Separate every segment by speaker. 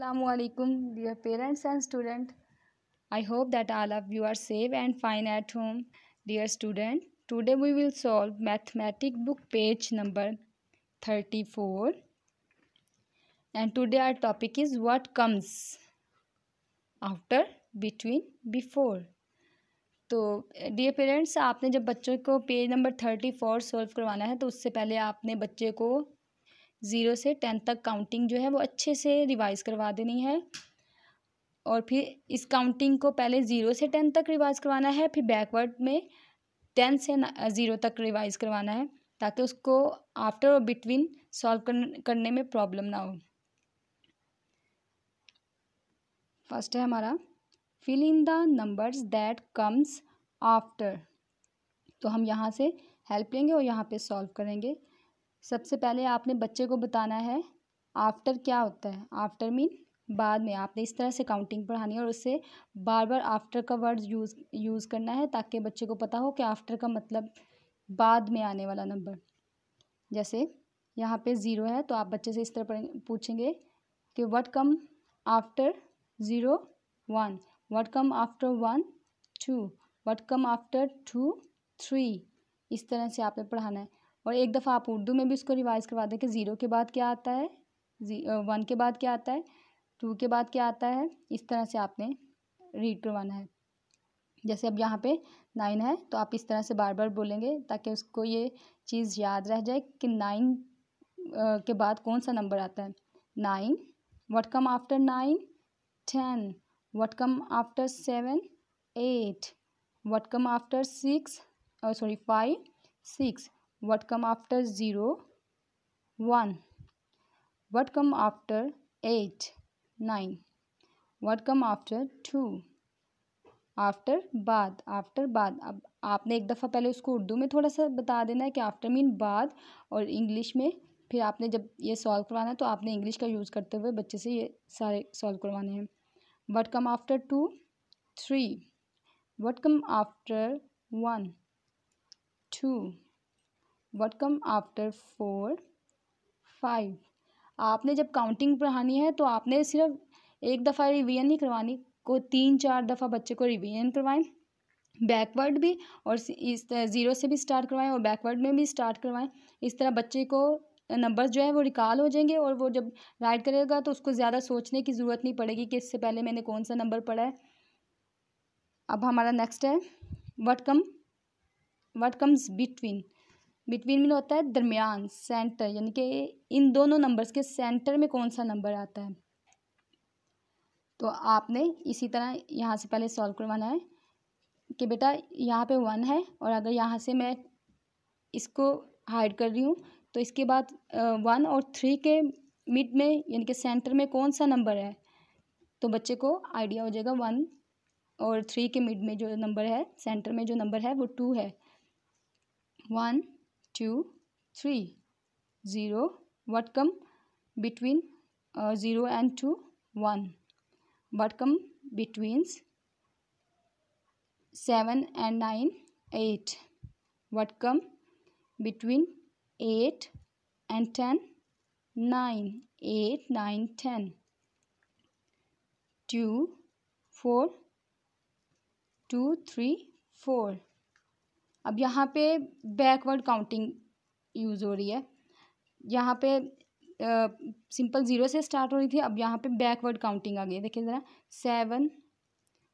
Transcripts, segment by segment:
Speaker 1: Assalamualaikum, dear parents and students. I hope that all of you are safe and fine at home. Dear student, today we will solve mathematics book page number 34. And today our topic is what comes after, between, before. तो dear parents, आपने जब बच्चों को page number 34 solve करवाना है तो उससे पहले आपने बच्चे को 0 से 10 तक काउंटिंग जो है वो अच्छे से रिवाइज़ करवा देनी है। और फिर इस काउंटिंग को पहले 0 से 10 तक रिवाइज़ करवाना है, फिर बैकवर्ड में 10 से 0 तक रिवाइज़ करवाना है, ताकि उसको आफ्टर और बिटवीन सॉल्व करने में प्रॉब्लम ना हो। फर्स्ट है हमारा fill in the numbers that comes after. तो हम यहाँ से हेल्प लेंगे और यहाँ पे सॉल्व करेंगे। सबसे पहले आपने बच्चे को बताना है आफ्टर क्या होता है। आफ्टर मीन बाद में। आपने इस तरह से काउंटिंग पढ़ानी है और उससे बार बार आफ्टर का वर्ड यूज़ करना है, ताकि बच्चे को पता हो कि आफ्टर का मतलब बाद में आने वाला नंबर। जैसे यहाँ पे 0 है तो आप बच्चे से इस तरह पूछेंगे कि what come after 0 1, what come after 1 2, what come after 2 3। इस तरह से आपने पढ़ाना है। और एक दफ़ा आप उर्दू में भी उसको रिवाइज़ करवा दें कि 0 के बाद क्या आता है, 1 के बाद क्या आता है, 2 के बाद क्या आता है। इस तरह से आपने रीड करवाना है। जैसे अब यहाँ पे 9 है तो आप इस तरह से बार बार बोलेंगे, ताकि उसको ये चीज़ याद रह जाए कि 9 के बाद कौन सा नंबर आता है। 9, what come after 9 10, what come after 7 8, what come after 5 6, what come after 0 1, what come after 8 9, what come after 2। After बाद, आफ्टर बाद। अब आपने एक दफ़ा पहले उसको उर्दू में थोड़ा सा बता देना है कि आफ्टर मीन बाद, और इंग्लिश में फिर आपने जब ये सॉल्व करवाना है तो आपने इंग्लिश का यूज़ करते हुए बच्चे से ये सारे सॉल्व करवाने हैं। What come after 2 3, what come after 1 2, what come after 4 5। आपने जब काउंटिंग पढ़ानी है तो आपने सिर्फ एक दफ़ा रिवीजन नहीं करवानी, को 3-4 दफ़ा बच्चे को रिवीजन करवाएं, बैकवर्ड भी, और इस 0 से भी स्टार्ट करवाएं और बैकवर्ड में भी स्टार्ट करवाएं। इस तरह बच्चे को नंबर्स जो है वो रिकॉल हो जाएंगे, और वो जब राइट करेगा तो उसको ज़्यादा सोचने की ज़रूरत नहीं पड़ेगी कि इससे पहले मैंने कौन सा नंबर पढ़ा है। अब हमारा नेक्स्ट है व्हाट कम्स बिटवीन। बिटवीन में होता है दरमियान, सेंटर, यानी कि इन दोनों नंबर्स के सेंटर में कौन सा नंबर आता है। तो आपने इसी तरह यहाँ से पहले सॉल्व करवाना है कि बेटा यहाँ पे 1 है, और अगर यहाँ से मैं इसको हाइड कर रही हूँ तो इसके बाद 1 और 3 के मिड में, यानी कि सेंटर में कौन सा नंबर है। तो बच्चे को आइडिया हो जाएगा 1 और 3 के मिड में जो नंबर है, सेंटर में जो नंबर है वो 2 है। 1 2 3 0, what come between 0 and 2 1, what come between 7 and 9 8, what come between 8 and 10 9 8 9 10, 2 4 2 3 4। अब यहाँ पे बैकवर्ड काउंटिंग यूज़ हो रही है। यहाँ पे सिंपल 0 से स्टार्ट हो रही थी, अब यहाँ पे बैकवर्ड काउंटिंग आ गई। देखिए ज़रा,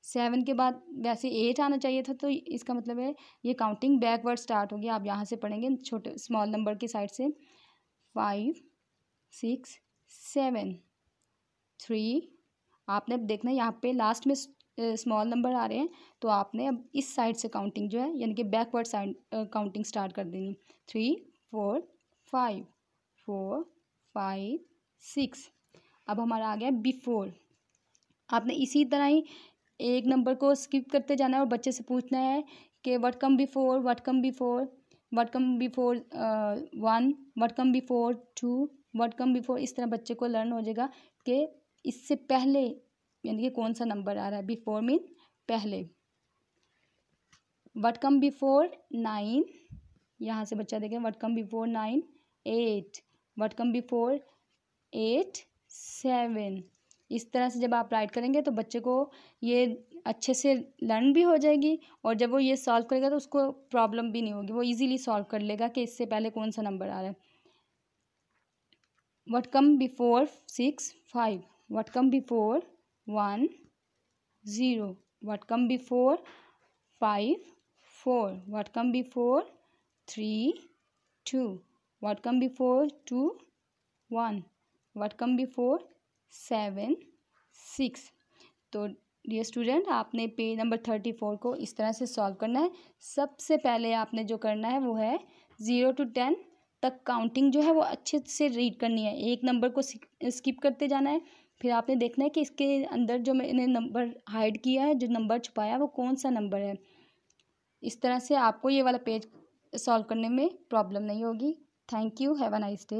Speaker 1: 7 के बाद वैसे 8 आना चाहिए था, तो इसका मतलब है ये काउंटिंग बैकवर्ड स्टार्ट होगी। आप यहाँ से पढ़ेंगे छोटे स्मॉल नंबर की साइड से। 5 6 7 3। आपने अब देखना है यहाँ पे लास्ट में स्मॉल नंबर आ रहे हैं, तो आपने अब इस साइड से काउंटिंग जो है, यानी कि बैकवर्ड साइड काउंटिंग स्टार्ट कर देनी। 3 4 5 4 5 6। अब हमारा आ गया बिफोर। आपने इसी तरह ही एक नंबर को स्किप करते जाना है और बच्चे से पूछना है कि what come before, what come before, what come before 1, what come before 2, what come before. इस तरह बच्चे को लर्न हो जाएगा कि इससे पहले, यानी कि कौन सा नंबर आ रहा है। बिफोर मीन पहले। व्हाट कम बिफोर 9, यहाँ से बच्चा देखें, what come before 9 8, what come before 8 7। इस तरह से जब आप राइट करेंगे तो बच्चे को ये अच्छे से लर्न भी हो जाएगी, और जब वो ये सॉल्व करेगा तो उसको प्रॉब्लम भी नहीं होगी, वो इजीली सॉल्व कर लेगा कि इससे पहले कौन सा नंबर आ रहा है। What come before 6 5, what come before 1 0, what come before 5 4, what come before 3 2, what come before 2 1, what come before 7 6। तो डियर स्टूडेंट, आपने पेज नंबर 34 को इस तरह से सॉल्व करना है। सबसे पहले आपने जो करना है वो है 0 to 10 तक काउंटिंग जो है वो अच्छे से रीड करनी है, एक नंबर को स्किप करते जाना है। फिर आपने देखना है कि इसके अंदर जो मैंने नंबर हाइड किया है, जो नंबर छुपाया, वो कौन सा नंबर है। इस तरह से आपको ये वाला पेज सॉल्व करने में प्रॉब्लम नहीं होगी। Thank you, have a nice day.